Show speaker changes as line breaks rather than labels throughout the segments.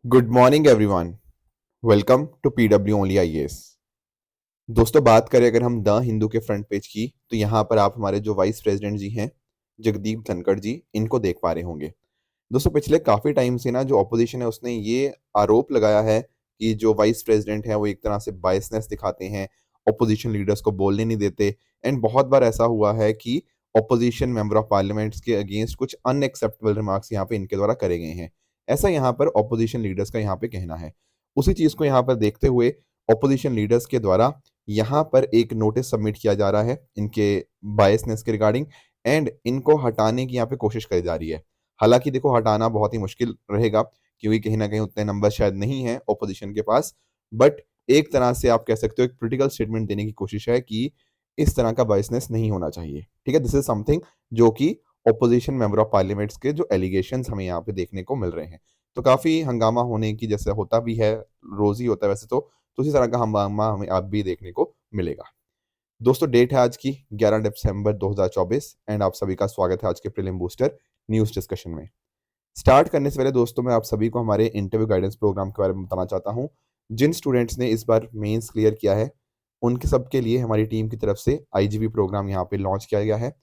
Good morning everyone. Welcome to PW only IAS. दोस्तों, बात करें अगर हम द हिंदू के फ्रंट पेज की, तो यहाँ पर आप हमारे जो वाइस प्रेसिडेंट जी हैं, जगदीप धनखड़ जी, इनको देख पा रहे होंगे। दोस्तों, पिछले काफी टाइम से ना जो ऑपोजिशन है उसने ये आरोप लगाया है कि जो वाइस प्रेसिडेंट है वो एक तरह से बायसनेस दिखाते हैं, ऑपोजिशन लीडर्स को बोलने नहीं देते। एंड बहुत बार ऐसा हुआ है कि ऑपोजिशन मेंबर ऑफ पार्लियामेंट्स के अगेंस्ट कुछ अनएक्सेप्टेबल रिमार्क्स यहाँ पे इनके द्वारा करे गए हैं। ऐसा यहाँ पर ऑपोजिशन लीडर्स का यहाँ पे कहना है। उसी चीज को यहाँ पर देखते हुए ऑपोजिशन लीडर्स के द्वारा यहाँ पर एक नोटिस सबमिट किया जा रहा है इनके बायसनेस के रिगार्डिंग। एंड इनको हटाने की यहाँ पे कोशिश करी जा रही है। हालांकि देखो, हटाना बहुत ही मुश्किल रहेगा क्योंकि कहीं ना कहीं उतने नंबर शायद नहीं है ऑपोजिशन के पास। बट एक तरह से आप कह सकते हो एक पोलिटिकल स्टेटमेंट देने की कोशिश है कि इस तरह का बायसनेस नहीं होना चाहिए। ठीक है, दिस इज समथिंग जो कि ऑपोजिशन मेंबर ऑफ पार्लियामेंट्स के जो एलिगेशंस हमें यहाँ पे देखने को मिल रहे हैं। तो काफी हंगामा होने की, जैसे होता भी है, रोज ही होता है वैसे तो उसी तरह का हंगामा हमें अब भी देखने को मिलेगा। दोस्तों, डेट है आज की 11 दिसंबर 2024 एंड आप सभी का स्वागत है आज के प्रीलिम बूस्टर न्यूज डिस्कशन में। स्टार्ट करने से पहले दोस्तों, मैं आप सभी को हमारे इंटरव्यू गाइडेंस प्रोग्राम के बारे में बताना चाहता हूं। जिन स्टूडेंट्स ने इस बार मेंस क्लियर किया है, उनके सबके लिए हमारी टीम की तरफ से आईजीबी प्रोग्राम यहाँ पे लॉन्च किया गया है।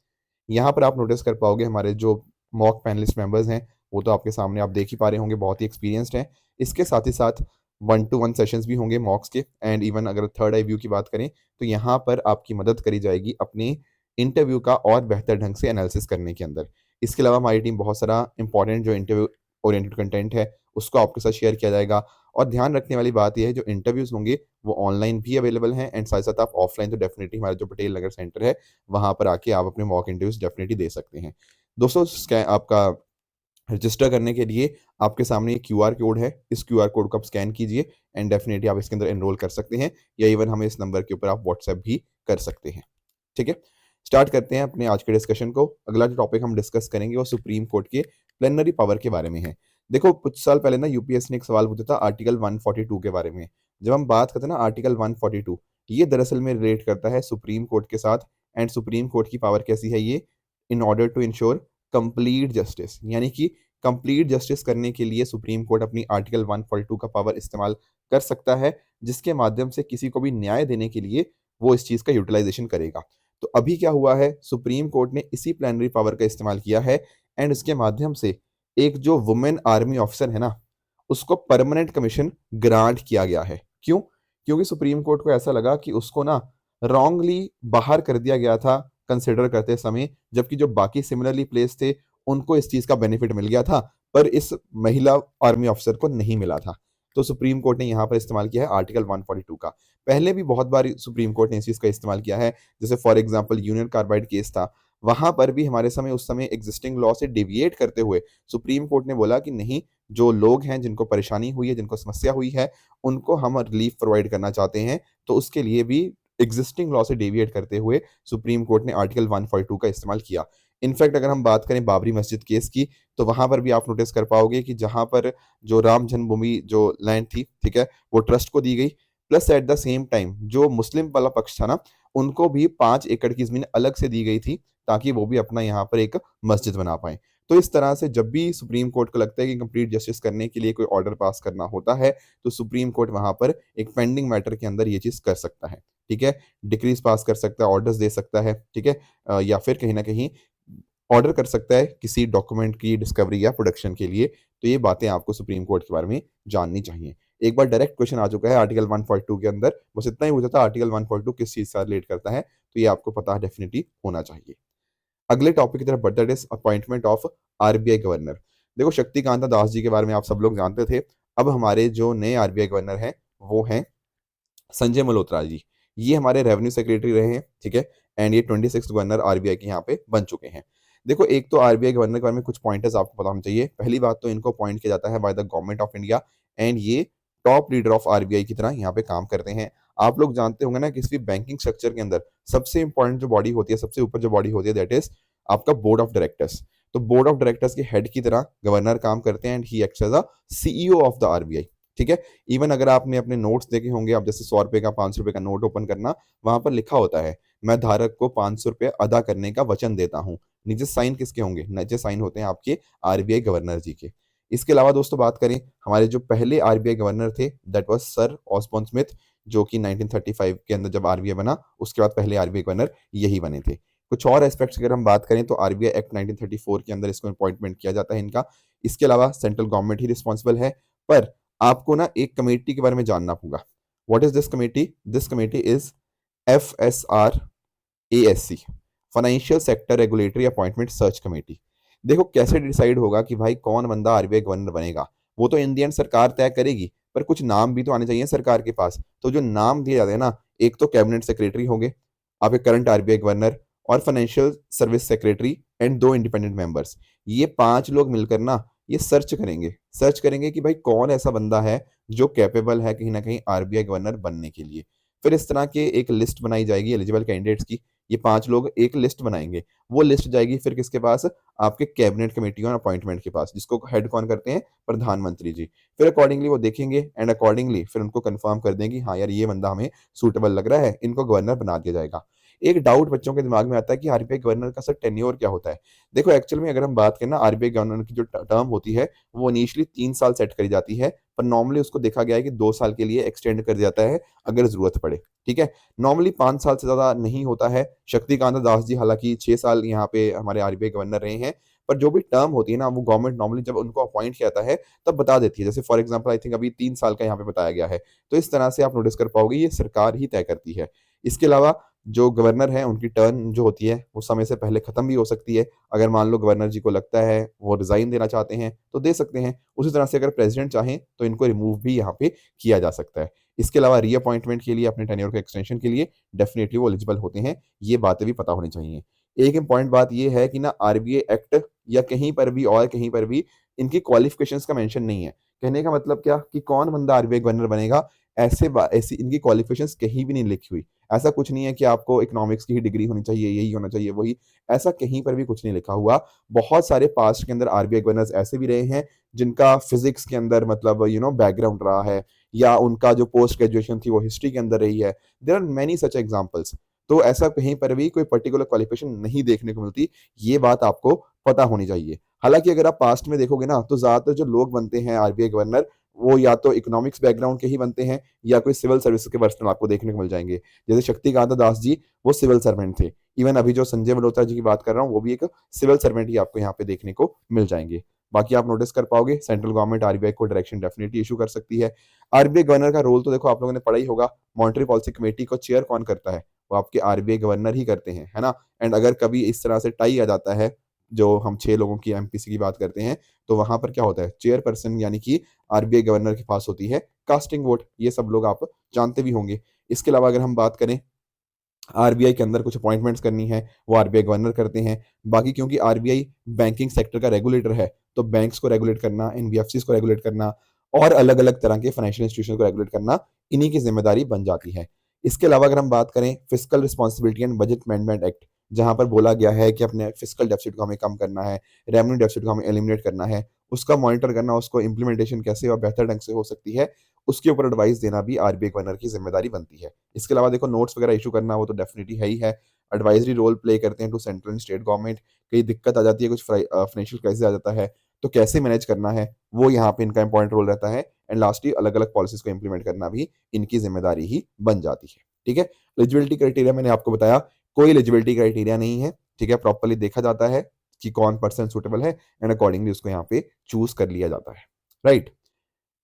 यहाँ पर आप नोटिस कर पाओगे हमारे जो मॉक पैनलिस्ट मेंबर्स हैं, वो तो आपके सामने आप देख ही पा रहे होंगे, बहुत ही एक्सपीरियंस्ड हैं। इसके साथ ही साथ 1-to-1 सेशंस भी होंगे मॉक्स के। एंड इवन अगर थर्ड आई व्यू की बात करें तो यहाँ पर आपकी मदद करी जाएगी अपने इंटरव्यू का और बेहतर ढंग से एनालिसिस करने के अंदर। इसके अलावा हमारी टीम बहुत सारा इंपॉर्टेंट जो इंटरव्यू ओरिएंटेड कंटेंट है उसको आपके साथ शेयर किया जाएगा। और ध्यान रखने वाली बात यह है, जो इंटरव्यूज होंगे वो ऑनलाइन भी अवेलेबल हैं एंड साथ साथ आप ऑफलाइन तो डेफिनेटली हमारा जो पटेल नगर सेंटर है वहां पर आके आप अपने मॉक इंटरव्यूज डेफिनेटली दे सकते हैं। दोस्तों, आपका रजिस्टर करने के लिए आपके सामने एक क्यूआर कोड है, इस क्यूआर कोड को आप स्कैन कीजिए एंड डेफिनेटली आप इसके अंदर एनरोल कर सकते हैं, या इवन हमें इस नंबर के ऊपर आप व्हाट्सएप भी कर सकते हैं। ठीक है, स्टार्ट करते हैं अपने आज के डिस्कशन को। अगला जो टॉपिक हम डिस्कस करेंगे वो सुप्रीम कोर्ट के प्लेनरी पावर के बारे में है। देखो, कुछ साल पहले ना यूपीएससी ने एक सवाल पूछा था आर्टिकल 142 के बारे में। जब हम बात करते हैं ना आर्टिकल 142, ये दरअसल में रिलेट करता है सुप्रीम कोर्ट के साथ। एंड सुप्रीम कोर्ट की पावर कैसी है ये? In order to ensure complete justice, यानी कि कंप्लीट जस्टिस करने के लिए सुप्रीम कोर्ट अपनी आर्टिकल 142 का पावर इस्तेमाल कर सकता है, जिसके माध्यम से किसी को भी न्याय देने के लिए वो इस चीज का यूटिलाइजेशन करेगा। तो अभी क्या हुआ है, सुप्रीम कोर्ट ने इसी प्लेनरी पावर का इस्तेमाल किया है एंड इसके माध्यम से एक जो वुमेन आर्मी ऑफिसर है ना, उसको परमानेंट कमीशन ग्रांट किया गया है। क्यों? क्योंकि सुप्रीम कोर्ट को ऐसा लगा कि उसको ना रॉन्गली बाहर कर दिया गया था कंसिडर करते समय, जबकि जो बाकी सिमिलरली प्लेस थे उनको इस चीज का बेनिफिट मिल गया था, पर इस महिला आर्मी ऑफिसर को नहीं मिला था। तो सुप्रीम कोर्ट ने यहाँ पर इस्तेमाल किया है आर्टिकल 142 का। पहले भी बहुत बार सुप्रीम कोर्ट ने इस चीज का इस्तेमाल किया है, जैसे for example union carbide case था, वहां पर भी हमारे समय उस समय एग्जिस्टिंग लॉ से डिविएट करते हुए सुप्रीम कोर्ट ने बोला कि नहीं, जो लोग हैं जिनको परेशानी हुई है, जिनको समस्या हुई है, उनको हम रिलीफ प्रोवाइड करना चाहते हैं। तो उसके लिए भी एग्जिस्टिंग लॉ से डेविएट करते हुए सुप्रीम कोर्ट ने आर्टिकल 142 का इस्तेमाल किया। इनफैक्ट अगर हम बात करें बाबरी मस्जिद केस की, तो वहां पर भी आप नोटिस कर पाओगे कि जहां पर जो राम जन्मभूमि जो लैंड थी, ठीक है, वो ट्रस्ट को दी गई। Plus at the same time जो मुस्लिम वाला पक्ष था ना, उनको भी 5 एकड़ की जमीन अलग से दी गई थी ताकि वो भी अपना यहाँ पर एक मस्जिद बना पाए। तो इस तरह से जब भी सुप्रीम कोर्ट को लगता है कि कंप्लीट जस्टिस करने के लिए कोई ऑर्डर पास करना होता है, तो सुप्रीम कोर्ट वहां पर एक पेंडिंग मैटर के अंदर ये चीज कर सकता है। ठीक है, डिक्रीज पास कर सकता है, ऑर्डर्स दे सकता है। ठीक है, या फिर कहीं ना कहीं ऑर्डर कर सकता है किसी डॉक्यूमेंट की डिस्कवरी या प्रोडक्शन के लिए। तो ये बातें आपको सुप्रीम कोर्ट के बारे में जाननी चाहिए। एक बार डायरेक्ट क्वेश्चन आ चुका है आर्टिकल 142 के अंदर, बस इतना ही पूछा था आर्टिकल 142 किस चीज से रिलेट करता है, तो ये आपको पता डेफिनेटली होना चाहिए। अगले टॉपिक की तरफ बढ़ते हैं, अपॉइंटमेंट ऑफ आरबीआई गवर्नर। देखो, शक्तिकांता दास जी के बारे में आप सब लोग जानते थे। अब हमारे जो नए आरबीआई गवर्नर हैं वो हैं संजय मल्होत्रा जी। ये हमारे रेवेन्यू सेक्रेटरी रहे हैं। ठीक है, एंड ये 26 गवर्नर आरबीआई के यहाँ पे बन चुके हैं। देखो, एक तो आरबीआई गवर्नर के बारे में कुछ पॉइंटर्स आपको पता होना चाहिए। पहली बात तो इनको अपॉइंट किया जाता है by the government of India and ये टॉप लीडर ऑफ आरबीआई की तरह यहाँ पे काम करते हैं। आप लोग जानते होंगे ना, किसी भी बैंकिंग स्ट्रक्चर के अंदर सबसे इंपॉर्टेंट जो बॉडी होती है, सबसे ऊपर जो बॉडी होती है, दैट इज आपका बोर्ड ऑफ डायरेक्टर्स। तो बोर्ड ऑफ डायरेक्टर्स के हेड की तरह गवर्नर काम करते हैं and he acts as a CEO of the RBI. ठीक है, इवन अगर आपने अपने नोट्स देखे होंगे, आप जैसे 100 रुपए का 500 रुपए का नोट ओपन करना, वहां पर लिखा होता है मैं धारक को 500 रुपए अदा करने का वचन देता हूं। नीचे साइन किसके होंगे? नीचे साइन होते हैं आपके आरबीआई गवर्नर जी के। इसके अलावा दोस्तों बात करें, हमारे जो पहले आरबीआई गवर्नर थे that was sir Osborne Smith, जो कि 1935 के अंदर जब आरबीआई बना उसके बाद पहले आरबीआई गवर्नर यही बने थे। कुछ और एस्पेक्ट्स अगर हम बात करें तो आरबीआई एक्ट 1934 के अंदर इसको अपॉइंटमेंट किया जाता है इनका। इसके अलावा सेंट्रल गवर्नमेंट ही रिस्पॉन्सिबल है। पर आपको ना एक कमेटी के बारे में जानना होगा। What is this committee? This committee is FSR ASC, financial sector regulatory appointment search committee. देखो कैसे डिसाइड होगा कि भाई कौन बंदा आरबीआई गवर्नर बनेगा, वो तो इंडियन सरकार तय करेगी, पर कुछ नाम भी तो आने चाहिए सरकार के पास। तो जो नाम दिए जाते हैं ना, एक तो कैबिनेट सेक्रेटरी होंगे, आपके करंट आरबीआई गवर्नर, और financial service secretary and 2 independent members. ये 5 लोग मिलकर ना ये सर्च करेंगे कि भाई कौन ऐसा बंदा है जो कैपेबल है कहीं ना कहीं आरबीआई गवर्नर बनने के लिए। फिर इस तरह के एक लिस्ट बनाई जाएगी एलिजिबल कैंडिडेट्स की। ये 5 लोग एक लिस्ट बनाएंगे, वो लिस्ट जाएगी फिर किसके पास? आपके कैबिनेट कमेटी ऑन अपॉइंटमेंट के पास, जिसको हेड कौन करते हैं? प्रधानमंत्री जी। फिर अकॉर्डिंगली वो देखेंगे एंड अकॉर्डिंगली फिर उनको कंफर्म कर देंगे हाँ यार ये बंदा हमें सूटेबल लग रहा है, इनको गवर्नर बना दिया जाएगा। एक डाउट बच्चों के दिमाग में आता है कि आरबीआई गवर्नर का सर टेन्योर क्या होता है? देखो एक्चुअल में अगर हम बात करें ना, आरबीआई गवर्नर की जो टर्म होती है वो इनिशियली 3 साल सेट करी जाती है, पर नॉर्मली उसको देखा गया है कि 2 साल के लिए एक्सटेंड कर दिया जाता है अगर जरूरत पड़े। ठीक है, नॉर्मली 5 साल से ज्यादा नहीं होता है। शक्तिकांत दास जी हालांकि 6 साल यहाँ पे हमारे आरबीआई गवर्नर रहे हैं, पर जो भी टर्म होती है ना वो गवर्नमेंट नॉर्मली जब उनको अपॉइंट किया जाता है तब बता देती है। जैसे फॉर एग्जांपल आई थिंक अभी 3 साल का यहाँ पे बताया गया है, तो इस तरह से आप नोटिस कर पाओगे ये सरकार ही तय करती है। इसके अलावा जो गवर्नर है उनकी टर्न जो होती है वो समय से पहले खत्म भी हो सकती है। अगर मान लो गवर्नर जी को लगता है वो रिजाइन देना चाहते हैं तो दे सकते हैं। उसी तरह से अगर प्रेसिडेंट चाहें तो इनको रिमूव भी यहाँ पे किया जा सकता है। इसके अलावा रीअपॉइंटमेंट के लिए, अपने टेन्योर के एक्सटेंशन के लिए डेफिनेटली वो एलिजिबल होते हैं। ये बातें भी पता होनी चाहिए। एक इंपॉर्टेंट बात ये है कि ना आरबीआई एक्ट या कहीं पर भी और कहीं पर भी इनकी क्वालिफिकेशंस का मेंशन नहीं है। कहने का मतलब क्या कि कौन बंदा आरबीआई गवर्नर बनेगा, ऐसी इनकी क्वालिफिकेशंस कहीं भी नहीं लिखी हुई। ऐसा कुछ नहीं है कि आपको इकोनॉमिक्स की ही डिग्री होनी चाहिए, यही होना चाहिए वही, ऐसा कहीं पर भी कुछ नहीं लिखा हुआ। बहुत सारे पास्ट के अंदर आरबीआई गवर्नर्स ऐसे भी रहे हैं जिनका फिजिक्स के अंदर मतलब बैकग्राउंड रहा है, या उनका जो पोस्ट ग्रेजुएशन थी वो हिस्ट्री के अंदर रही है। There are many such examples. तो ऐसा कहीं पर भी कोई पर्टिकुलर क्वालिफिकेशन नहीं देखने को मिलती, ये बात आपको पता होनी चाहिए। हालांकि अगर आप पास्ट में देखोगे ना तो ज्यादातर जो लोग बनते हैं आरबीआई गवर्नर वो या तो इकोनॉमिक्स बैकग्राउंड के ही बनते हैं या कोई सिविल सर्विस के पर्सन आपको देखने को मिल जाएंगे। जैसे शक्तिकांत दास जी वो सिविल सर्वेंट थे। इवन अभी जो संजय मल्होत्रा जी की बात कर रहा हूँ वो भी एक सिविल सर्वेंट ही आपको यहाँ पे देखने को मिल जाएंगे। बाकी आप नोटिस कर पाओगे सेंट्रल गवर्नमेंट आरबीआई को डायरेक्शन डेफिनेटली इशू कर सकती है। आरबीआई गवर्नर का रोल तो देखो आप लोगों ने पढ़ा ही होगा। मॉनेटरी पॉलिसी कमेटी को चेयर कौन करता है? वो आपके आरबीआई गवर्नर ही करते हैं, है ना। एंड अगर कभी इस तरह से टाई आ जाता है, जो हम 6 लोगों की एमपीसी की बात करते हैं, तो वहां पर क्या होता है? चेयरपर्सन यानी कि आरबीआई गवर्नर के पास होती है कास्टिंग वोट। ये सब लोग आप जानते भी होंगे। इसके अलावा अगर हम बात करें आरबीआई के अंदर कुछ अपॉइंटमेंट्स करनी है वो आरबीआई गवर्नर करते हैं। बाकी क्योंकि आरबीआई बैंकिंग सेक्टर का रेगुलेटर है तो बैंक्स को रेगुलेट करना, एनबीएफसीज को रेगुलेट करना और अलग अलग तरह के फाइनेंशियल इंस्टीट्यूशन को रेगुलेट करना इन्हीं की जिम्मेदारी बन जाती है। इसके अलावा अगर हम बात करें physical responsibility and budget management act, जहां पर बोला गया है कि अपने फिजिकल डेफिसिट को हमें कम करना है, रेवेन्यू डेफिसिट को हमें एलिमिनेट करना है, उसका मॉनिटर करना, उसको इंप्लीमेंटेशन कैसे और बेहतर ढंग से हो सकती है उसके ऊपर एडवाइस देना भी आरबीआई गवर्नर की जिम्मेदारी बनती है। इसके अलावा देखो नोट्स वगैरह इशू करना वो तो डेफिनेटली है ही है। एडवाइजरी रोल प्ले करते हैं to central and state government. कहीं दिक्कत आ जाती है, कुछ फाइनेंशियल क्राइसिस आ जाता है तो कैसे मैनेज करना है वो यहाँ पे इनका इंपॉर्टेंट रोल रहता है। एंड लास्टली अलग अलग पॉलिसीज को इंप्लीमेंट करना भी इनकी जिम्मेदारी ही बन जाती है। ठीक है, एलिजिबिलिटी क्राइटेरिया मैंने आपको बताया, कोई एलिजिबिलिटी क्राइटेरिया नहीं है। ठीक है, प्रॉपर्ली देखा जाता है कि कौन पर्सन सुटेबल है एंड अकॉर्डिंगली उसको यहाँ पे चूज कर लिया जाता है। राइट,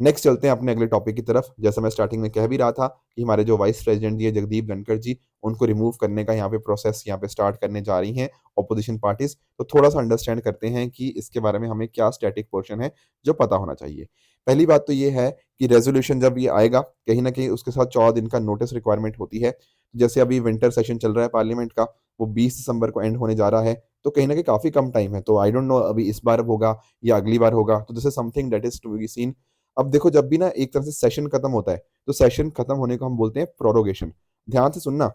नेक्स्ट चलते हैं अपने अगले टॉपिक की तरफ। जैसा मैं स्टार्टिंग में कह भी रहा था कि हमारे जो वाइस प्रेसिडेंट जी है जगदीप धनखड़ जी, उनको रिमूव करने का यहाँ पे प्रोसेस यहाँ पे स्टार्ट करने जा रही हैं ऑपोजिशन पार्टीज। तो थोड़ा सा अंडरस्टैंड करते हैं कि इसके बारे में हमें क्या स्टैटिक पोर्शन है जो पता होना चाहिए। पहली बात तो ये है कि रेजोल्यूशन जब ये आएगा कहीं ना कहीं उसके साथ 14 दिन का नोटिस रिक्वायरमेंट होती है। जैसे अभी विंटर सेशन चल रहा है पार्लियामेंट का, वो 20 दिसंबर को एंड होने जा रहा है, तो कहीं ना कहीं काफी कम टाइम है। तो आई डोंट नो अभी इस बार होगा या अगली बार होगा, तो this is something that is to be seen. अब देखो जब भी ना एक तरह से सेशन खत्म होता है तो सेशन खत्म होने को हम बोलते हैं प्रोरोगेशन। ध्यान से सुनना,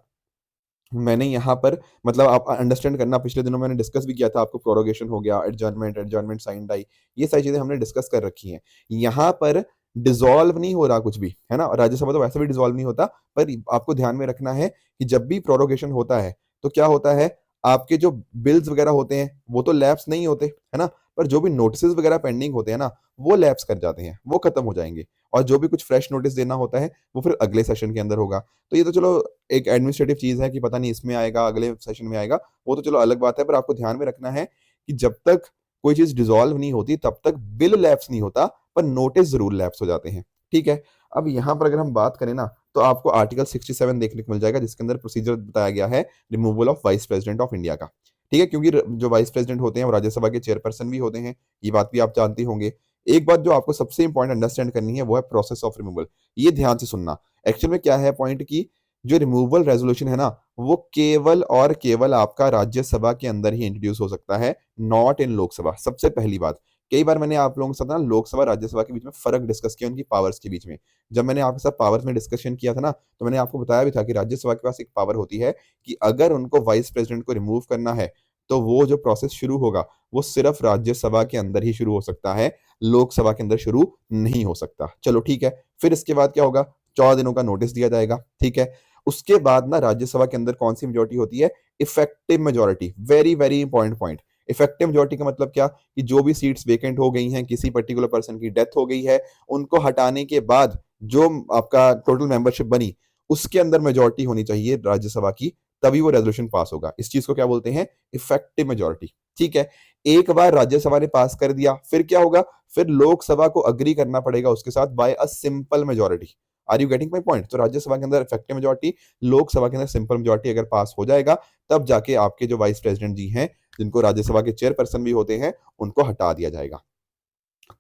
मैंने यहाँ पर मतलब आप अंडरस्टैंड करना, पिछले दिनों मैंने डिस्कस भी किया था आपको, प्रोरोगेशन हो गया, एडजर्नमेंट, एडजर्नमेंट साइंड आई, ये सारी चीजें हमने डिस्कस कर रखी हैं। यहाँ पर डिसॉल्व नहीं हो रहा कुछ भी, है ना। राज्यसभा तो वैसे भी डिसॉल्व नहीं होता, पर आपको ध्यान में रखना है कि जब भी प्रोरोगेशन होता है तो क्या होता है, आपके जो बिल्स वगैरह होते हैं वो तो लैप्स नहीं होते, है ना? पर जो भी नोटिसेस वगैरह पेंडिंग होते हैं ना, वो लैप्स कर जाते हैं, वो खत्म हो जाएँगे और जो भी कुछ फ्रेश नोटिस देना होता है, वो फिर अगले सेशन के अंदर होगा। तो ये तो चलो एक एडमिनिस्ट्रेटिव चीज़ है कि पता नहीं इसमें आएगा, अगले सेशन में आएगा, वो तो चलो अलग बात है, पर आपको ध्यान में रखना है कि जब तक कोई चीज़ डिसॉल्व नहीं होती, तब तक बिल लैप्स नहीं होता, पर नोटिस ज़रूर लैप्स हो जाते हैं, ठीक है? अब यहाँ पर अगर हम बात करें ना, तो आपको आर्टिकल 67 देखने को मिल जाएगा, जिसके अंदर प्रोसीजर बताया गया है removal of vice president of India का, ठीक है? क्योंकि जो वाइस प्रेसिडेंट होते हैं, वो राज्यसभा के चेयरपर्सन भी होते हैं, ये बात भी आप जानते होंगे। एक बात जो आपको सबसे इंपॉर्टेंट अंडरस्टैंड करनी है, वो है प्रोसेस ऑफ रिमूवल। ये ध्यान से सुनना। एक्चुअल में क्या है पॉइंट कि जो रिमूवल रेज़ोल्यूशन है ना, वो केवल और केवल आपका राज्यसभा के अंदर ही इंट्रोड्यूस हो सकता है, नॉट इन लोकसभा। सबसे पहली बात, कई बार मैंने आप लोगों के साथ ना लोकसभा, राज्यसभा के बीच में फ़र्क डिस्कस किया उनकी पावर्स के बीच में। जब मैंने आपके साथ पावर्स में डिस्कशन किया था ना, तो मैंने आपको बताया भी था कि राज्यसभा के पास एक पावर होती है कि अगर उनको वाइस प्रेज़िडेंट को रिमूव करना है, तो वो जो प्रोसेस शुरू होगा, वो सिर्फ़ राज्यसभा के अंदर ही शुरू हो सकता है, लोकसभा के अंदर शुरू नहीं हो सकता। चलो ठीक है, फिर इसके बाद क्या होगा? 14 दिनों का नोटिस दिया जाएगा, ठीक है? उसके बाद ना राज्यसभा के अंदर कौन-सी मेजॉरिटी होती है? Effective majority. Very, very important point. Effective majority का मतलब क्या? कि जो भी सीट्स वेकेंट हो गई हैं, किसी पर्टिकुलर पर्सन की डेथ हो गई है, उनको हटाने के बाद जो आपका टोटल मेंबरशिप बनी, उसके अंदर मेजॉरिटी होनी चाहिए राज्यसभा की, तभी वो रेज़ोल्यूशन पास होगा। इस चीज़ को क्या बोलते हैं? इफेक्टिव मेजॉरिटी, ठीक है? एक बार राज्यसभा ने पास कर दिया, फिर क्या होगा? फिर लोकसभा को एग्री करना पड़ेगा उसके साथ bye a simple majority. Are you getting my point? तो राज्यसभा के अंदर इफेक्टिव मेजॉरिटी, लोकसभा के अंदर सिंपल मेजॉरिटी अगर पास हो जाएगा, तब जाके आपके जो वाइस प्रेसिडेंट जी हैं, जिनको राज्यसभा के चेयरपर्सन भी होते हैं, उनको हटा दिया जाएगा।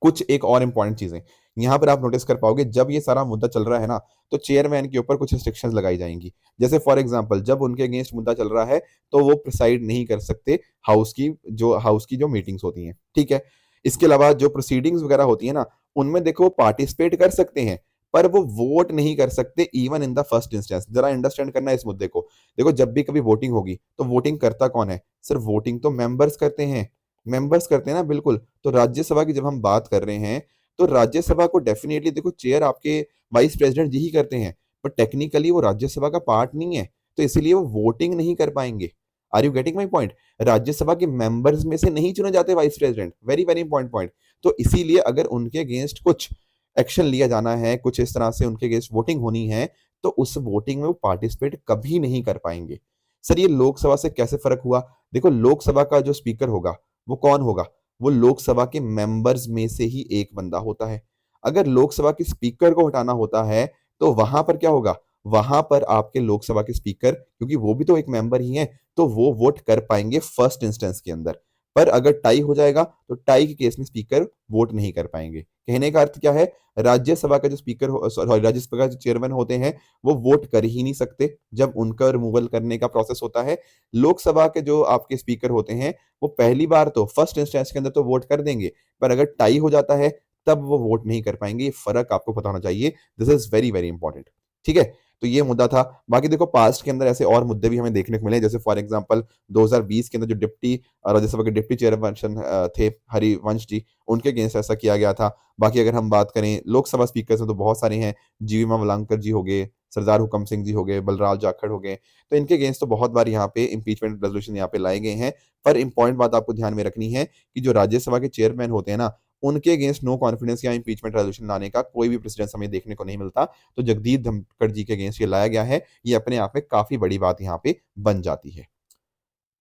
कुछ एक और इंपॉर्टेंट चीजें यहाँ पर आप नोटिस कर पाओगे, जब ये सारा मुद्दा चल रहा है ना, तो चेयरमैन के ऊपर कुछ रिस्ट्रिक्शंस लगाई जाएंगी। जैसे फॉर एग्जांपल, जब उनके अगेंस्ट मुद्दा चल रहा है, तो वो प्रिसाइड नहीं कर सकते हाउस की जो मीटिंग्स होती हैं, ठीक है? इसके अलावा जो प्रोसीडिंग्स वगैरह होती है ना, उनमें देखो वो पार्टिसिपेट कर सकते हैं, पर वो वोट नहीं कर सकते even in the first instance. जरा अंडरस्टैंड करना है इस मुद्दे को। देखो, जब भी कभी वोटिंग होगी, तो वोटिंग करता कौन है? सिर्फ वोटिंग तो मेंबर्स करते हैं, मेंबर्स करते हैं ना, बिल्कुल। तो राज्यसभा की जब हम बात कर रहे हैं, तो राज्यसभा को डेफिनेटली देखो चेयर आपके वाइस प्रेसिडेंट जी ही करते हैं, पर टेक्निकली वो राज्यसभा का पार्ट नहीं है, तो इसीलिए वो वोटिंग नहीं कर पाएंगे। Are you getting my point? Rajya Sabha के मेंबर्स में से नहीं चुने जाते vice president. Very very important point. तो इसीलिए अगर उनके अगेंस्ट कुछ एक्शन लिया जाना है, कुछ इस तरह से उनके अगेंस्ट वोटिंग होनी है, तो उस वोटिंग में वो पार्टिसिपेट कभी नहीं कर पाएंगे। सर, ये लोकसभा से कैसे फर्क हुआ? देखो, लोकसभा का जो स्पीकर होगा, वो कौन होगा? वो लोकसभा के मेंबर्स में से ही एक बंदा होता है। अगर लोकसभा के स्पीकर को हटाना होता है, तो वहां पर क्या होगा? वहां पर आपके लोकसभा के स्पीकर, क्योंकि वो भी तो एक मेंबर ही हैं, तो वो वोट कर पाएंगे फर्स्ट इंस्टेंस के अंदर। पर अगर टाई हो जाएगा, तो टाई के केस में स्पीकर वोट नहीं कर पाएंगे। कहने का अर्थ क्या है? राज्यसभा का जो स्पीकर सॉरी, राज्यसभा का जो चेयरमैन होते हैं, वो वोट कर ही नहीं सकते जब उनका रिमूवल करने का प्रोसेस होता है। लोकसभा के जो आपके स्पीकर होते हैं, वो पहली बार तो फर्स्ट इंस्टेंस के अंदर तो वोट कर देंगे, पर अगर टाई हो जाता है, तब वो वोट नहीं कर पाएंगे। ये फर्क आपको पता होना चाहिए। This is very very important, ठीक है? तो ये मुद्दा था। बाकी देखो, पास्ट के अंदर ऐसे और मुद्दे भी हमें देखने को मिले, जैसे फॉर एग्जांपल 2020 के अंदर जो डिप्टी राज्यसभा के डिप्टी चेयरपर्सन थे हरिवंश जी, उनके अगेंस्ट ऐसा किया गया था। बाकी अगर हम बात करें लोकसभा स्पीकर में, तो बहुत सारे हैं। जीवीमा वलांकर जी हो गए, सरदार हुकम सिंह जी हो गए, बलराज जाखड़ हो गए। तो इनके अगेंस्ट तो बहुत बार यहाँ पे इम्पीचमेंट रेजोल्यूशन यहाँ पे लाए गए हैं। पर इंपॉर्टेंट बात आपको ध्यान में रखनी है कि जो राज्यसभा के चेयरमैन होते हैं ना, उनके अगेंस्ट नो कॉन्फिडेंस या इम्पीचमेंट रेजोल्यूशन लाने का कोई भी प्रेसिडेंस हमें देखने को नहीं मिलता। तो जगदीप धनखड़ जी के अगेंस्ट ये लाया गया है। ये अपने आप में काफी बड़ी बात यहाँ पे बन जाती है,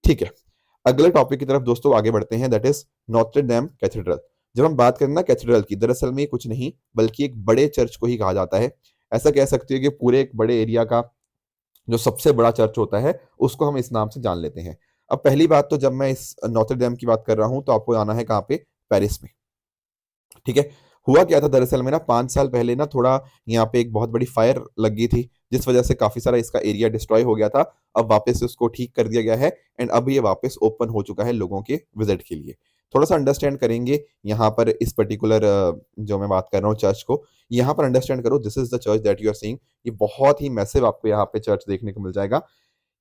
ठीक है? अगले टॉपिक की तरफ दोस्तों आगे बढ़ते हैं, दैट इज नॉत्र डेम कैथेड्रल। जब हम बात करें ना कैथेड्रल की, दरअसल में ये कुछ नहीं बल्कि एक बड़े चर्च को ही कहा जाता है। ऐसा कह सकते हो कि पूरे एक बड़े एरिया का जो सबसे बड़ा चर्च होता है, उसको हम इस नाम से जान लेते हैं। अब पहली बात तो, जब मैं इस नॉत्र डेम की बात कर रहा हूं, तो आपको आना है कहाँ पे? पेरिस में, ठीक है? हुआ क्या था दरअसल में ना, 5 साल पहले ना थोड़ा यहाँ पे एक बहुत बड़ी फायर लग गई थी, जिस वजह से काफी सारा इसका एरिया डिस्ट्रॉय हो गया था। अब वापस से उसको ठीक कर दिया गया है, एंड अब ये वापस ओपन हो चुका है लोगों के विजिट के लिए। थोड़ा सा अंडरस्टैंड करेंगे यहाँ पर इस पर्टिकुलर जो मैं बात कर रहा हूँ चर्च को, यहाँ पर अंडरस्टैंड करो। This is the church that you are seeing. ये बहुत ही मैसिव आपको यहाँ पे चर्च देखने को मिल जाएगा।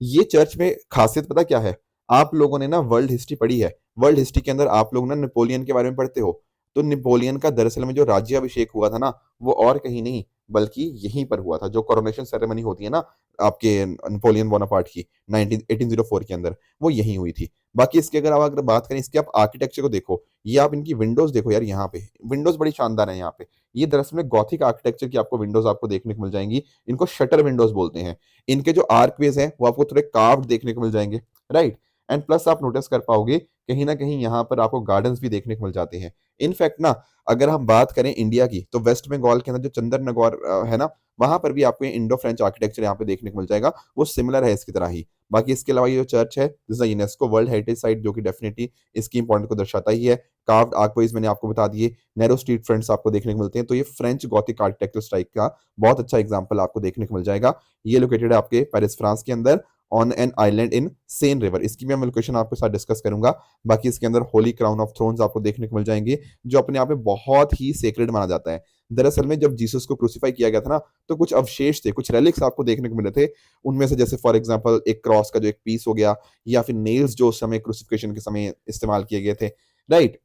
ये चर्च में खासियत पता क्या है? आप लोगों ने ना वर्ल्ड हिस्ट्री पढ़ी है। वर्ल्ड हिस्ट्री के अंदर आप लोग ना नेपोलियन के बारे में पढ़ते हो। तो नेपोलियन का दरअसल में जो राज्याभिषेक हुआ था ना, वो और कहीं नहीं बल्कि यहीं पर हुआ था। जो कोरोनेशन सेरेमनी होती है ना, आपके नेपोलियन बोनापार्ट की 1804 के अंदर, वो यहीं हुई थी। बाकी इसके अगर बात करें इसके, आप आर्किटेक्चर को देखो, ये आप इनकी विंडोज देखो यार, यहाँ पे विंडोज बड़ी शानदार है यहाँ पे। ये दरअसल में गॉथिक आर्किटेक्चर की आपको विंडोज आपको देखने को मिल जाएंगी। इनको शटर विंडोज बोलते हैं। इनके जो आर्कवेज हैं वो आपको थोड़े कार्व्ड देखने को मिल जाएंगे, राइट। एंड प्लस आप नोटिस कर पाओगे कहीं ना कहीं यहाँ पर आपको गार्डन्स भी देखने को मिल जाते हैं। इनफैक्ट ना, अगर हम बात करें इंडिया की, तो वेस्ट बंगाल के अंदर जो चंदरनगौर है ना, वहां पर भी आपको इंडो फ्रेंच आर्किटेक्चर यहाँ पे देखने को मिल जाएगा, वो सिमिलर है इसकी तरह ही। बाकी इसके अलावा ये जो चर्च है, this is UNESCO world heritage site, जो कि डेफिनेटली इसकी इंपॉर्टेंस को दर्शाता ही है। कार्व्ड आर्कवेज मैंने आपको बता दिए, नैरो स्ट्रीट फ्रंट्स आपको देखने को मिलते हैं, तो ये फ्रेंच गॉथिक आर्किटेक्चर स्टाइल का बहुत अच्छा एग्जाम्पल आपको देखने को मिल जाएगा। ये लोकेटेड है आपके पेरिस फ्रांस के अंदर, on an island in Sen river. इसकी मैं लोकेशन आपके साथ डिस्कस करूंगा। बाकी इसके अंदर होली क्राउन ऑफ थ्रोन्स आपको देखने को मिल जाएंगे, जो अपने आप में बहुत ही सेक्रेड माना जाता है। दरअसल में जब जीसस को क्रूसीफाई किया गया था ना, तो कुछ अवशेष थे, कुछ रेलिक्स आपको देखने को मिले थे। उनमें से जैसे फॉर एग्जांपल एक क्रॉस का जो एक पीस हो गया, या फिर नेल्स जो उस समय क्रूसिफिकेशन के समय इस्तेमाल किए गए थे, राइट।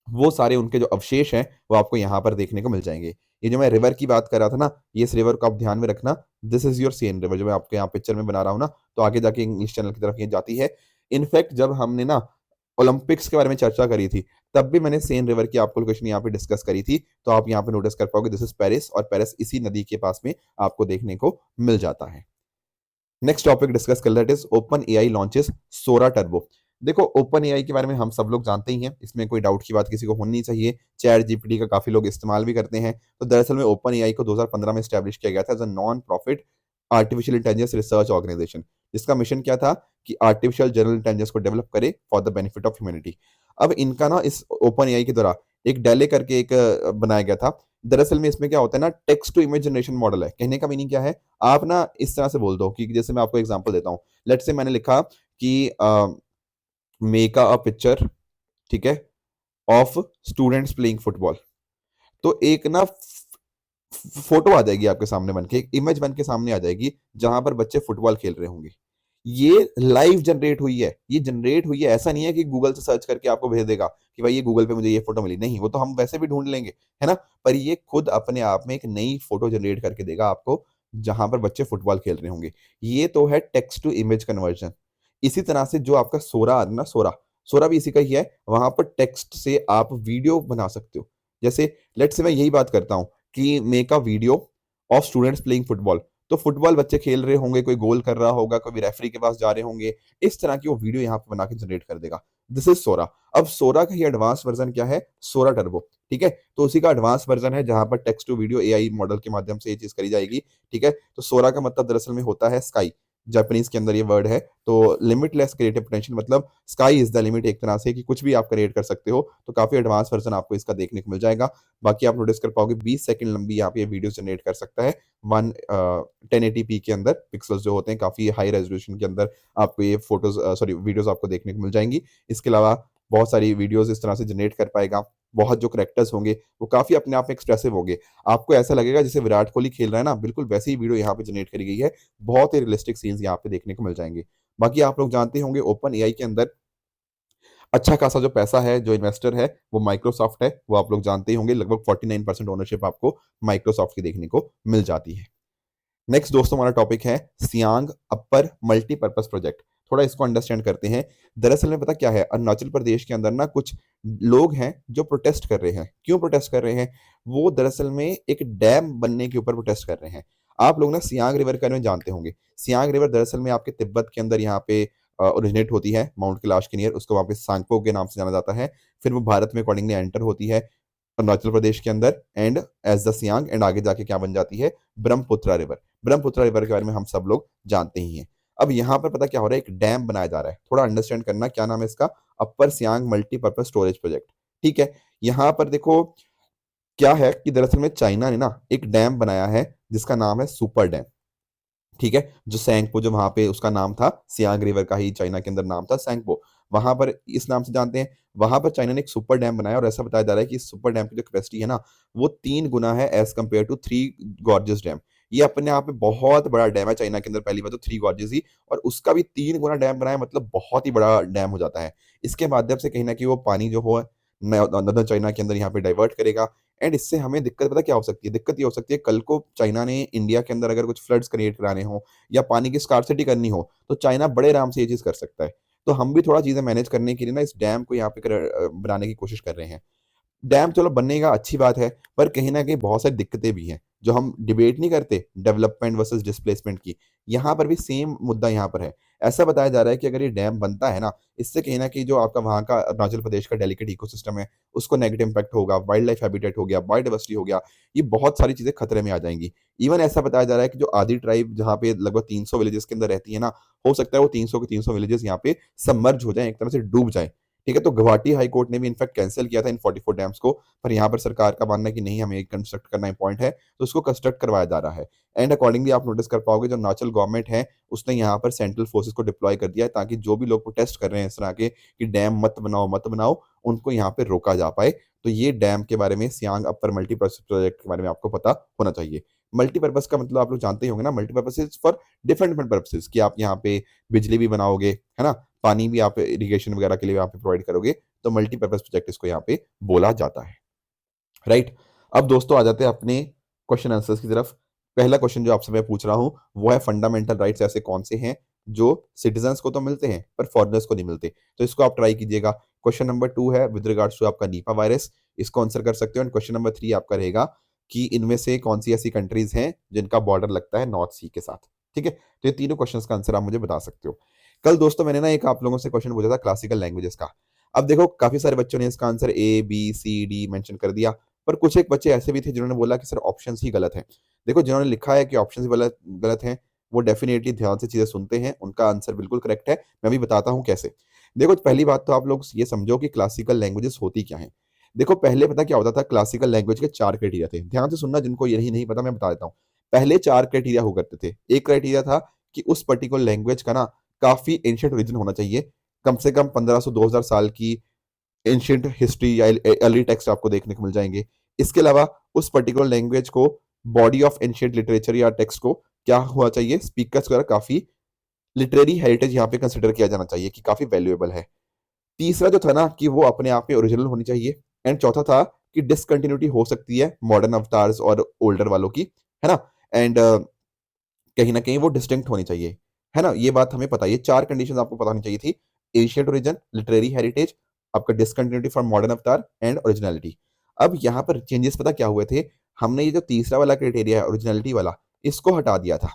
वो सारे उनके जो अवशेष हैं वो आपको यहाँ पर देखने को मिल जाएंगे। ये जो मैं रिवर की बात कर रहा था ना, ये इस रिवर को आप ध्यान में रखना, this is your Sen river, जो मैं आपके यहाँ पिक्चर में बना रहा हूँ ना, तो आगे जाके इंग्लिश चैनल की तरफ ये जाती है। इनफैक्ट जब हमने ना ओलंपिक्स के बारे में चर्चा करी थी, तब भी मैंने सेन रिवर की आपको लोकेशन यहाँ पे डिस्कस करी थी। तो आप यहाँ पे नोटिस कर पाओगे, दिस इज पेरिस, और पेरिस इसी नदी के पास में आपको देखने को मिल जाता है। नेक्स्ट टॉपिक डिस्कस कर लेते हैं, ओपन एआई लॉन्चेस सोरा टर्बो। देखो, ओपन एआई के बारे में हम सब लोग जानते ही हैं, इसमें कोई डाउट की बात किसी को होनी नहीं चाहिए। चैट जीपीटी का काफी लोग इस्तेमाल भी करते हैं। तो दरअसल में ओपन एआई को 2015 में स्टैब्लिश किया गया था as a non profit artificial intelligence research organisation, जिसका मिशन क्या था कि आर्टिफिशियल जनरल इंटेलिजेंस को डेवलप करे for the benefit of humanity. अब इनका ना इस ओपन एआई के द्वारा एक डेले करके एक बनाया गया था। दरअसल में इसमें क्या होता है ना, text to image generation model है। कहने का मीनिंग क्या है, आप ना इस तरह से बोल दो कि जैसे मैं आपको एग्जांपल देता हूं, लेट्स से मैंने लिखा कि मेक अ पिक्चर, ठीक है, ऑफ स्टूडेंट्स प्लेइंग फुटबॉल। तो एक ना फोटो आ जाएगी आपके सामने बन के, एक इमेज बन के सामने आ जाएगी, जहां पर बच्चे फुटबॉल खेल रहे होंगे। ये लाइव जनरेट हुई है, ये जनरेट हुई है। ऐसा नहीं है कि गूगल से सर्च करके आपको भेज देगा कि भाई ये गूगल पे मुझे ये फोटो मिली, नहीं, वो तो हम वैसे भी ढूंढ लेंगे, है ना। पर ये खुद अपने आप में एक नई फोटो जनरेट करके देगा आपको, जहां पर बच्चे फुटबॉल खेल रहे होंगे। ये तो है टेक्स्ट टू इमेज कन्वर्जन। इसी तरह से जो आपका सोरा आ रहा है ना, सोरा, सोरा भी इसी का ही है। वहां पर टेक्स्ट से आप वीडियो बना सकते हो। जैसे लेट्स से मैं यही बात करता हूं कि make a video of students playing football, तो फुटबॉल बच्चे खेल रहे होंगे, कोई गोल कर रहा होगा, कोई रेफरी के पास जा रहे होंगे, इस तरह की वो वीडियो यहाँ पे बना के जनरेट कर देगा। दिस इज सोरा। अब सोरा का ही एडवांस वर्जन क्या है, सोरा टर्बो, ठीक है। तो उसी का एडवांस वर्जन है जहां पर text to video AI model के माध्यम से ये चीज करी जाएगी, ठीक है। तो सोरा का मतलब दरअसल में होता है स्काई, जापानीज के अंदर ये वर्ड है। तो लिमिटलेस क्रिएटिव पोटेंशियल, मतलब स्काई इज द लिमिट एक तरह से, कि कुछ भी आप क्रिएट कर सकते हो। तो काफी एडवांस वर्जन आपको इसका देखने को मिल जाएगा। बाकी आप नोटिस कर पाओगे 20 सेकंड लंबी यहाँ पे वीडियो जनरेट कर सकता है। 1080p के अंदर पिक्सल्स जो होते हैं, काफी हाई रेजोल्यूशन के अंदर आपको ये फोटोज सॉरी वीडियोस आपको देखने को मिल जाएंगी। इसके अलावा बहुत सारी वीडियोस इस तरह से जनरेट कर पाएगा। बहुत जो करेक्टर्स होंगे वो काफी अपने आप में एक्सप्रेसिव होंगे। आपको ऐसा लगेगा जैसे विराट कोहली खेल रहा है ना, बिल्कुल वैसी ही वीडियो यहाँ पे जनरेट करी गई है। बहुत ही रियलिस्टिक सीन्स यहाँ पे देखने को मिल जाएंगे। बाकी आप लोग जानते होंगे ओपन एआई के अंदर अच्छा खासा जो पैसा है, जो इन्वेस्टर है वो माइक्रोसॉफ्ट है। वो आप लोग जानते ही होंगे, लगभग 49% ओनरशिप आपको माइक्रोसॉफ्ट की देखने को मिल जाती है। नेक्स्ट दोस्तों हमारा टॉपिक है सियांग अपर मल्टीपर्पज प्रोजेक्ट। थोड़ा इसको अंडरस्टैंड करते हैं। दरअसल में पता क्या है, अरुणाचल प्रदेश के अंदर ना कुछ लोग हैं जो प्रोटेस्ट कर रहे हैं। क्यों प्रोटेस्ट कर रहे हैं, वो दरअसल में एक डैम बनने के ऊपर प्रोटेस्ट कर रहे हैं। आप लोग ना सियांग रिवर के बारे में जानते होंगे। सियांग रिवर दरअसल में आपके तिब्बत के अंदर यहाँ पे ओरिजिनेट होती है, माउंट कैलाश के नियर, उसको वहाँ पे सांगपो के नाम से जाना जाता है। फिर वो भारत में अकॉर्डिंगली एंटर होती है अरुणाचल प्रदेश के अंदर, and as the Siang, and आगे जाके क्या बन जाती है, ब्रह्मपुत्रा रिवर। ब्रह्मपुत्रा रिवर के बारे में हम सब लोग जानते ही हैं। अब यहाँ पर पता क्या हो रहा है, एक डैम बनाया जा रहा है। थोड़ा अंडरस्टैंड करना, क्या नाम है इसका, अपर सियांग मल्टीपर्पज स्टोरेज प्रोजेक्ट, ठीक है। यहाँ पर देखो क्या है कि दरअसल में चाइना ने ना एक डैम बनाया है जिसका नाम है सुपर डैम, ठीक है। जो सैंगपो, जो वहां पे उसका नाम था, सियांग रिवर का ही चाइना के अंदर नाम था सैंगपो, वहां पर इस नाम से जानते हैं। वहां पर चाइना ने एक सुपर डैम बनाया, और ऐसा बताया जा रहा है कि इस सुपर डैम की जो कैपेसिटी है ना, वो 3 गुना है as compare to 3 Gorges dam. ये अपने आप में बहुत बड़ा डैम है चाइना के अंदर। पहली बात तो 3 गॉर्जियस ही, और उसका भी 3 गुना डैम बनाया, मतलब बहुत ही बड़ा डैम हो जाता है। इसके माध्यम से कहीं ना कहीं वो पानी जो हो नॉर्दर्न चाइना के अंदर यहाँ पे डाइवर्ट करेगा, एंड इससे हमें दिक्कत पता क्या हो सकती है? दिक्कत ये हो सकती है कल को चाइना ने इंडिया के अंदर अगर कुछ फ्लड्स क्रिएट कराने हो या पानी की स्कार्सिटी करनी हो, तो चाइना बड़े आराम से ये चीज़ कर सकता है। तो हम भी थोड़ा चीज़ें मैनेज करने के लिए ना इस डैम को यहाँ पे बनाने की कोशिश कर रहे हैं। डैम चलो बनेगा अच्छी बात है, पर कहीं न कहीं बहुत सारी दिक्कतें भी हैं। जो हम डिबेट नहीं करते डेवलपमेंट वर्सेस डिस्प्लेसमेंट की, यहाँ पर भी सेम मुद्दा यहाँ पर है। ऐसा बताया जा रहा है कि अगर ये डैम बनता है ना, इससे कहीं न कहीं जो आपका वहाँ का अरुणाचल प्रदेश का डेलिकेट इकोसिस्टम है, उसको नेगेटिव इम्पैक्ट होगा, वाइल्ड लाइफ हैबिटेट हो गया, बायोडायवर्सिटी हो गया, ये बहुत सारी चीज़ें खतरे में आ जाएँगी। इवन ऐसा बताया जा रहा है कि जो आदि ट्राइब जहाँ पे लगभग 300 विलेजेस के अंदर रहती है ना, हो सकता है वो 300 के 300 विलेजेस यहाँ पे सबमर्ज हो जाएँ, एक तरह से डूब जाएँ। ठीक है, तो गुवाहाटी हाई कोर्ट ने भी इनफैक्ट कैंसल किया था इन 44 डैम्स को, पर यहाँ पर सरकार का मानना है कि नहीं, हमें कंस्ट्रक्ट करना इम्पॉर्टेंट है, तो उसको कंस्ट्रक्ट करवाया जा रहा है। एंड अकॉर्डिंगली आप नोटिस कर पाओगे जो अरुणाचल गवर्नमेंट है, उसने यहाँ पर सेंट्रल फोर्सेस को डिप्लॉय कर दिया है ताकि जो भी लोग प्रोटेस्ट कर रहे हैं इस तरह के कि डैम मत बनाओ, उनको यहाँ पे रोका जा पाए। तो ये डैम के बारे में सियांग अपर मल्टीपर्पज प्रोजेक्ट के बारे में आपको पता होना चाहिए। मल्टीपर्पज का मतलब आप लोग जानते ही होंगे ना, multipurpose is for different different purposes कि आप यहाँ पे बिजली भी बनाओगे, है ना? पानी भी आप इरिगेशन वगैरह के लिए यहाँ पे प्रोवाइड करोगे, तो मल्टीपर्पज प्रोजेक्ट इसको यहाँ पे बोला जाता है। राइट? अब दोस्तों आ जाते हैं अपने क्वेश्चन आंसर्स की तरफ। पहला क्वेश्चन जो आपसे मैं पूछ रहा हूँ, वो है फंडामेंटल राइट्स ऐसे कौन से हैं जो सिटीजन्स को तो मिलते हैं पर फॉरेनर्स को नहीं मिलते? तो इसको आप ट्राई कीजिएगा। क्वेश्चन नंबर 2 है विद रिगार्ड्स टू आपका निपा वायरस, इसको आंसर कर सकते हो। एंड क्वेश्चन नंबर 3 आपका रहेगा कि इनमें से कौन सी ऐसी कंट्रीज हैं जिनका बॉर्डर लगता है नॉर्थ सी के साथ। ठीक है? तो ये तीनों क्वेश्चंस का आंसर आप मुझे बता सकते हो। कल दोस्तों मैंने ना एक आप लोगों से क्वेश्चन पूछा था क्लासिकल लैंग्वेजेस का। अब देखो काफी सारे बच्चों ने इसका answer A, B, C, D mention कर दिया, पर कुछ एक बच्चे ऐसे भी थे जिन्होंने बोला कि सर ऑप्शंस ही गलत हैं। देखो जिन्होंने लिखा है कि ऑप्शंस ही गलत गलत हैं, वो डेफिनिटली ध्यान से चीजें सुनते हैं, उनका आंसर बिल्कुल करेक्ट है। मैं भी बताता हूँ कैसे। देखो पहली बात तो आप लोग ये समझो कि क्लासिकल लैंग्वेजेस होती क्या हैं। देखो पहले पता क्या होता था, क्लासिकल लैंग्वेज के 4 क्राइटेरिया थे। ध्यान से सुनना, जिनको यही नहीं पता मैं बता देता हूँ। पहले 4 क्राइटेरिया हुआ करते थे। एक क्राइटेरिया था कि उस पर्टिकुलर लैंग्वेज का ना काफ़ी एंशिएंट ओरिजिन होना चाहिए। कम से कम 1500-2000 साल की एंशिएंट हिस्ट्री या अर्ली टेक्स्ट आपको देखने को मिल जाएँगे। इसके अलावा उस पर्टिकुलर लैंग्वेज को बॉडी ऑफ एंशिएंट लिटरेचर या टेक्स्ट को क्या हुआ चाहिए, स्पीकर्स वगैरह काफ़ी लिटरेरी हेरिटेज यहाँ पे कंसिडर किया जाना चाहिए कि काफ़ी वैल्यूएबल है। तीसरा जो था ना कि वो अपने आप में ओरिजिनल होनी चाहिए। एंड चौथा था कि डिसकंटिन्यूटी हो सकती है मॉडर्न अवतार्स और ओल्डर वालों की, है ना? एंड कहीं न कहीं वो डिस्टिंक्ट होनी चाहिए, है ना? ये बात हमें पता है, ये 4 कंडीशंस आपको पता होनी चाहिए थी। एंशिएंट ओरिजिन, लिटरेरी हेरिटेज, आपका डिसकंटिन्यूटी फ्रॉम मॉडर्न अवतार एंड ओरिजिनैलिटी। अब यहाँ पर चेंजेस पता क्या हुए थे? हमने ये जो तीसरा वाला क्राइटेरिया है ओरिजिनैलिटी वाला, इसको हटा दिया था।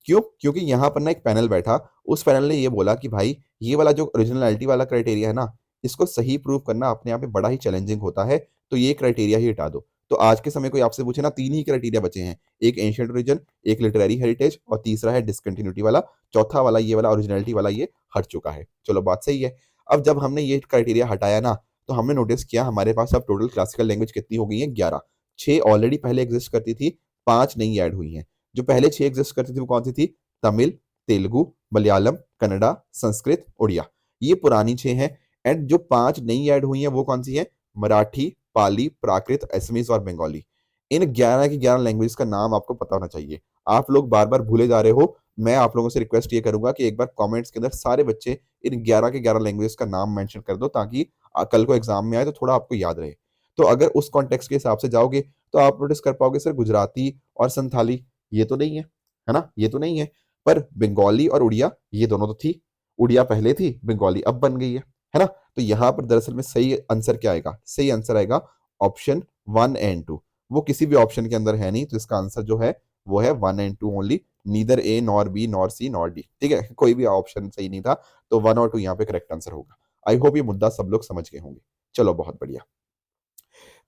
क्यों? क्योंकि यहाँ पर ना एक पैनल बैठा, उस पैनल ने ये बोला कि भाई ये वाला जो ओरिजिनैलिटी वाला क्राइटेरिया है ना, इसको सही प्रूव करना अपने आप में बड़ा ही चैलेंजिंग होता है, तो ये क्राइटेरिया ही हटा दो। तो आज के समय कोई आपसे पूछे ना, 3 ही क्राइटेरिया बचे हैं, एक एंशिएंट ओरिजिन, एक लिटरेरी हेरिटेज और तीसरा है डिसकंटिन्यूटी वाला। चौथा वाला ये वाला ओरिजिनैलिटी वाला ये हट चुका है। चलो बात सही है। अब जब हमने ये क्राइटेरिया हटाया ना, तो हमने नोटिस किया हमारे पास अब टोटल क्लासिकल लैंग्वेज कितनी हो गई है? 11। 6 ऑलरेडी पहले एग्जिस्ट करती थी, 5 नई ऐड हुई हैं। जो पहले 6 एग्जिस्ट करती थी वो कौन-सी थी? तमिल, तेलुगु, मलयालम, कन्नड़ा, संस्कृत, उड़िया। ये पुरानी 6 हैं। एंड जो 5 नई ऐड हुई हैं वो कौन-सी हैं? मराठी, पाली, प्राकृत, असमीज और बंगाली। इन 11 की 11 लैंग्वेज का नाम आपको पता होना चाहिए। आप लोग बार-बार भूले जा रहे हो। मैं आप लोगों से रिक्वेस्ट ये करूँगा कि एक बार कमेंट्स के अंदर सारे बच्चे इन 11 के 11 लैंग्वेज का नाम मेंशन कर दो, ताकि कल को एग्ज़ाम में आए तो थोड़ा आपको याद रहे। तो अगर उस कॉन्टेक्स्ट के हिसाब से जाओगे तो आप नोटिस कर पाओगे सर गुजराती और संथाली ये तो नहीं है ना? ये तो नहीं है। पर बंगाली और उड़िया ये दोनों तो थी। उड़िया पहले थी, बंगाली अब बन गई है ना? तो यहाँ पर दरअसल में सही आंसर क्या आएगा? सही आंसर आएगा ऑप्शन 1 एंड 2। वो किसी भी ऑप्शन के अंदर है नहीं, तो इसका आंसर जो है वो है 1 and 2 only, neither A nor B nor C nor D. ठीक है? कोई भी ऑप्शन सही नहीं था, तो 1 और 2 यहाँ पे करेक्ट आंसर होगा। आई होप ये मुद्दा सब लोग समझ गए होंगे। चलो बहुत बढ़िया।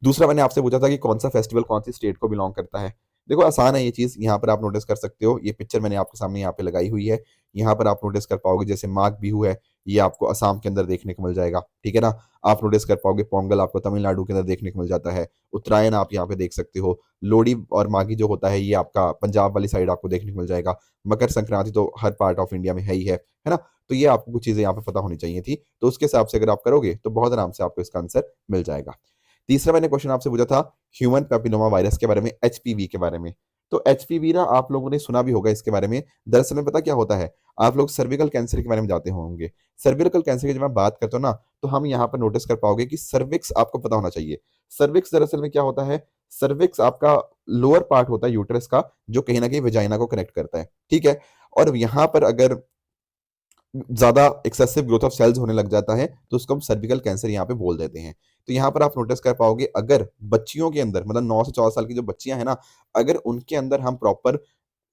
दूसरा मैंने आपसे पूछा था कि कौन सा फेस्टिवल कौन सी स्टेट को बिलोंग करता है। देखो आसान है ये चीज़, यहाँ पर आप नोटिस कर सकते हो, ये पिक्चर मैंने आपके सामने यहाँ पे लगाई हुई है। यहाँ पर आप नोटिस कर पाओगे जैसे माघ बिहू है, ये आपको असम के अंदर देखने को मिल जाएगा, ठीक है ना? आप नोटिस कर पाओगे पोंगल आपको तमिलनाडु के अंदर देखने को मिल जाता है। उत्तरायण आप यहाँ पे देख सकते हो। लोहड़ी और माघी जो होता है ये आपका पंजाब वाली साइड आपको देखने को मिल जाएगा। मकर संक्रांति तो हर पार्ट ऑफ इंडिया में है ही है ना? तो ये आपको कुछ चीज़ें यहाँ पे पता होनी चाहिए थी। तो उसके हिसाब से अगर आप करोगे तो बहुत आराम से आपको इसका आंसर मिल जाएगा। तीसरा मैंने क्वेश्चन आपसे पूछा था ह्यूमन पैपिलोमा वायरस के बारे में, एचपीवी के बारे में। तो एचपीवी ना आप लोगों ने सुना भी होगा इसके बारे में। दरअसल में पता क्या होता है, आप लोग सर्विकल कैंसर के बारे में जानते होंगे। सर्विकल कैंसर की जब मैं बात करता हूँ ना, तो हम यहाँ पर नोटिस कर पाओगे कि सर्विक्स आपको पता होना चाहिए। सर्विक्स दरअसल में क्या होता है, सर्विक्स आपका लोअर पार्ट होता है यूट्रस का, जो कहीं ना कहीं वेजाइना को कनेक्ट करता है, ठीक है। और यहाँ पर अगर ज्यादा एक्सेसिव ग्रोथ ऑफ सेल्स होने लग जाता है तो उसको हम सर्विकल कैंसर यहाँ पे बोल देते हैं। तो यहाँ पर आप नोटिस कर पाओगे, अगर बच्चियों के अंदर, मतलब 9 से 14 साल की जो बच्चियां हैं ना, अगर उनके अंदर हम प्रॉपर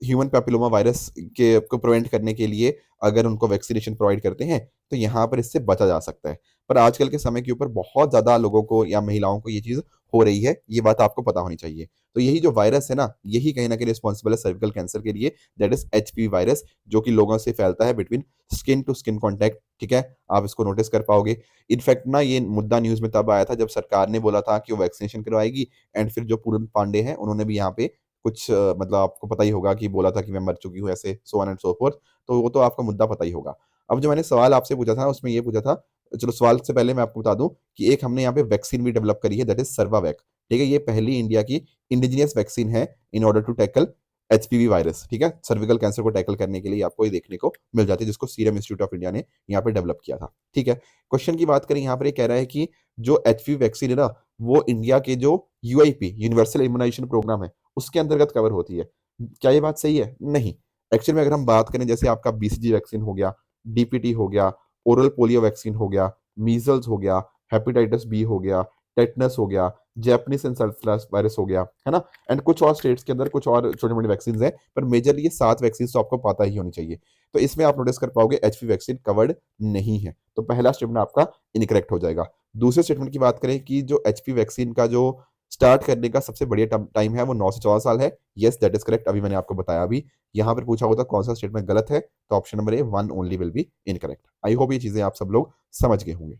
ह्यूमन पैपिलोमा वायरस के को प्रिवेंट करने के लिए अगर उनको वैक्सीनेशन प्रोवाइड करते हैं, तो यहाँ पर इससे बचा जा सकता है। पर आजकल के समय के ऊपर बहुत ज्यादा लोगों को या महिलाओं को ये चीज हो रही है, ये बात आपको पता होनी चाहिए। तो यही जो वायरस है ना, यही कहीं ना कहीं रिस्पॉन्सिबल है सर्विकल कैंसर के लिए, दैट इज एचपीवी वायरस, जो कि लोगों से फैलता है between skin to skin contact, ठीक है। आप इसको नोटिस कर पाओगे। इनफैक्ट ना ये मुद्दा न्यूज में तब आया था जब सरकार ने बोला था कि वो वैक्सीनेशन करवाएगी, एंड फिर जो पूरन पांडे हैं उन्होंने भी यहाँ पे कुछ मतलब आपको पता ही होगा कि बोला था कि मैं मर चुकी हूँ, ऐसे so on and so fourth. तो वो तो आपका मुद्दा पता ही होगा। अब जो मैंने सवाल आपसे पूछा था उसमें ये पूछा था, चलो सवाल से पहले मैं आपको बता दूं कि एक हमने यहाँ पे वैक्सीन भी डेवलप करी है, दैट इज सर्वावैक, ठीक है। ये पहली इंडिया की इंडिजिनियस वैक्सीन है in order to tackle HPV virus, ठीक है। सर्विकल कैंसर को टैकल करने के लिए आपको ये देखने को मिल जाती है, जिसको सीरम इंस्टीट्यूट ऑफ इंडिया ने यहाँ पे डेवलप किया था, ठीक है। क्वेश्चन की बात करें, यहाँ पर ये कह रहा है कि जो एचपीवी वैक्सीन है ना, वो इंडिया के जो यूआईपी यूनिवर्सल इम्यूनाइजेशन प्रोग्राम है उसके अंतर्गत कवर होती है। क्या ये बात सही है? नहीं। एक्चुअली में अगर हम बात करें, जैसे आपका बीसीजी वैक्सीन हो गया, डीपीटी हो गया, ओरल पोलियो वैक्सीन हो गया, मीजल्स हो गया, हेपेटाइटिस बी हो गया, टेटनस हो गया, जैपनीज एन्सेफेलाइटिस वायरस हो गया, है ना। एंड कुछ और स्टेट्स के अंदर कुछ और छोटी मोटी वैक्सीन हैं, पर मेजरली ये 7 वैक्सीन तो आपको पता ही होनी चाहिए। तो इसमें आप नोटिस कर पाओगे एचपी वैक्सीन कवर्ड नहीं है, तो पहला स्टेटमेंट आपका इनकरेक्ट हो जाएगा। दूसरे स्टेटमेंट की बात करें कि जो एचपी वैक्सीन का जो स्टार्ट करने का सबसे बढ़िया टाइम है वो 9 से 14 साल है, यस दैट इज करेक्ट, अभी मैंने आपको बताया। अभी यहाँ पर पूछा होता कौन सा स्टेटमेंट गलत है, तो option number A 1 only will be incorrect. I hope ये चीजें आप सब लोग समझ गए होंगे,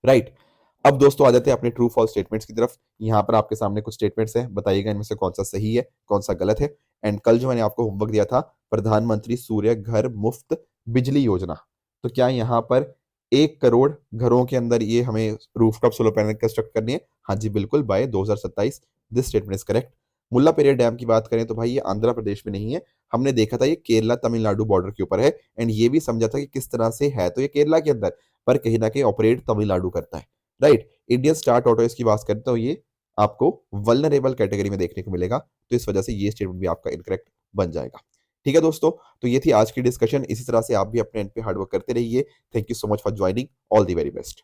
राइट। अब दोस्तों आ जाते हैं अपने ट्रू फॉल्स स्टेटमेंट्स की तरफ। यहाँ पर आपके सामने कुछ स्टेटमेंट्स हैं, बताइएगा इनमें से कौन सा सही है कौन सा गलत है। एंड कल जो मैंने आपको होमवर्क दिया था, प्रधानमंत्री सूर्य घर मुफ्त बिजली योजना, तो क्या यहाँ पर 1 करोड़ घरों के अंदर ये हमें रूफटॉप सोलर पैनल कंस्ट्रक्ट करनी है? हाँ जी बिल्कुल, by 2027। This statement is correct. Mullaperiyar dam की बात करें तो भाई ये आंध्र प्रदेश में नहीं है, हमने देखा था ये केरला तमिलनाडु बॉर्डर के ऊपर है, एंड ये भी समझा था कि किस तरह से है, तो ये केरला के अंदर, पर कहीं ना कहीं ऑपरेट तमिलनाडु करता है, राइट। इंडियन स्टार टॉर्टोइस की बात करते हो, ये आपको वल्नरेबल कैटेगरी में देखने को मिलेगा, तो इस वजह से ये स्टेटमेंट भी आपका इनकरेक्ट बन जाएगा, ठीक है दोस्तों। तो ये थी आज की डिस्कशन, इसी तरह से आप भी अपने एंड पे हार्डवर्क करते रहिए। Thank you so much for joining, all the very best.